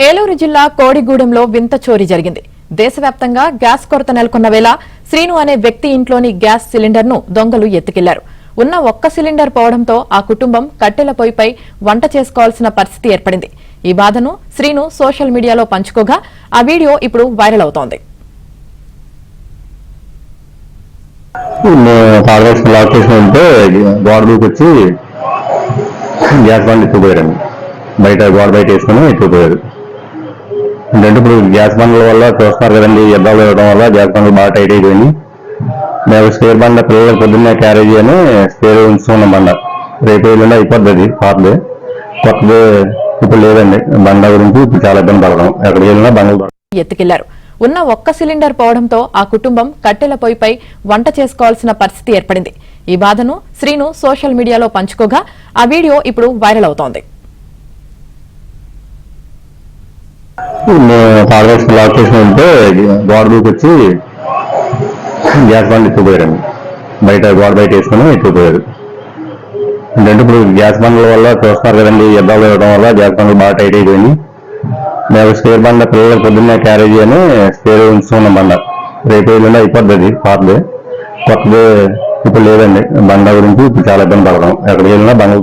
ఏలూరు జిల్లా కోడిగూడెంలో వింత చోరీ జరిగింది. దేశవ్యాప్తంగా గ్యాస్ కొరత నెలకొన్న వేళ శ్రీను అనే వ్యక్తి ఇంట్లోని గ్యాస్ సిలిండర్ను దొంగలు ఎత్తుకెళ్లారు. ఉన్న ఒక్క సిలిండర్ పోవడంతో ఆ కుటుంబం కట్టెల పొయ్యిపై వంట చేసుకోవాల్సిన పరిస్థితి ఏర్పడింది. ఈ బాధను శ్రీను సోషల్ మీడియాలో పంచుకోగా ఆ వీడియో ఇప్పుడు వైరల్ అవుతోంది. బయట గోడ బయట వేసుకుని ఎత్తుకుపోయారు. అంటే ఇప్పుడు గ్యాస్ బండ్ల వల్ల చూస్తున్నారు కదండి, యుద్ధాలు ఇవ్వడం వల్ల గ్యాస్ బండ్లు బాగా టైట్ అయిపోయింది. మేము స్పేర్ బండ పిల్లల పొద్దున్నే క్యారేజీ అని స్పేర్ ఉంచుకున్నాం. బండ రేపు ఏళ్ళుండి అయిపోద్ది, అది పాతది. కొత్తది ఇప్పుడు లేదండి. బండ గురించి ఇప్పుడు చాలా ఇబ్బంది పడతాం. ఎక్కడికి వెళ్ళినా బండ్లు ఎత్తుకెళ్లారు. ఉన్న ఒక్క సిలిండర్ పోవడంతో ఆ కుటుంబం కట్టెల పొయ్యిపై వంట చేసుకోవాల్సిన పరిస్థితి ఏర్పడింది. ఈ బాధను శ్రీను సోషల్ మీడియాలో పంచుకోగా ఆ వీడియో ఇప్పుడు వైరల్ అవుతోంది. లాక్ చేసి ఉంటే గోడ దూకొచ్చి గ్యాస్ బండ్ ఎత్తుకుపోయారండి. బయట గోడ బయట వేసుకుని ఎత్తుకుపోయారు. అంటే ఇప్పుడు గ్యాస్ బండ్ల వల్ల చూస్తున్నారు కదండి, యుద్ధాలు ఇవ్వడం వల్ల గ్యాస్ బండ్లు బాగా టైట్ అయిపోయింది. మేము స్పేర్ బండ పిల్లల పొద్దున్నే క్యారేజీ అని స్పేర్ ఉంచుకున్నాం. బండ రేపు ఏళ్ళుండి అయిపోద్ది, అది పాతది. కొత్తది ఇప్పుడు లేదండి. బండ గురించి ఇప్పుడు చాలా ఇబ్బంది పడతాం. ఎక్కడికి వెళ్ళినా బండ్లు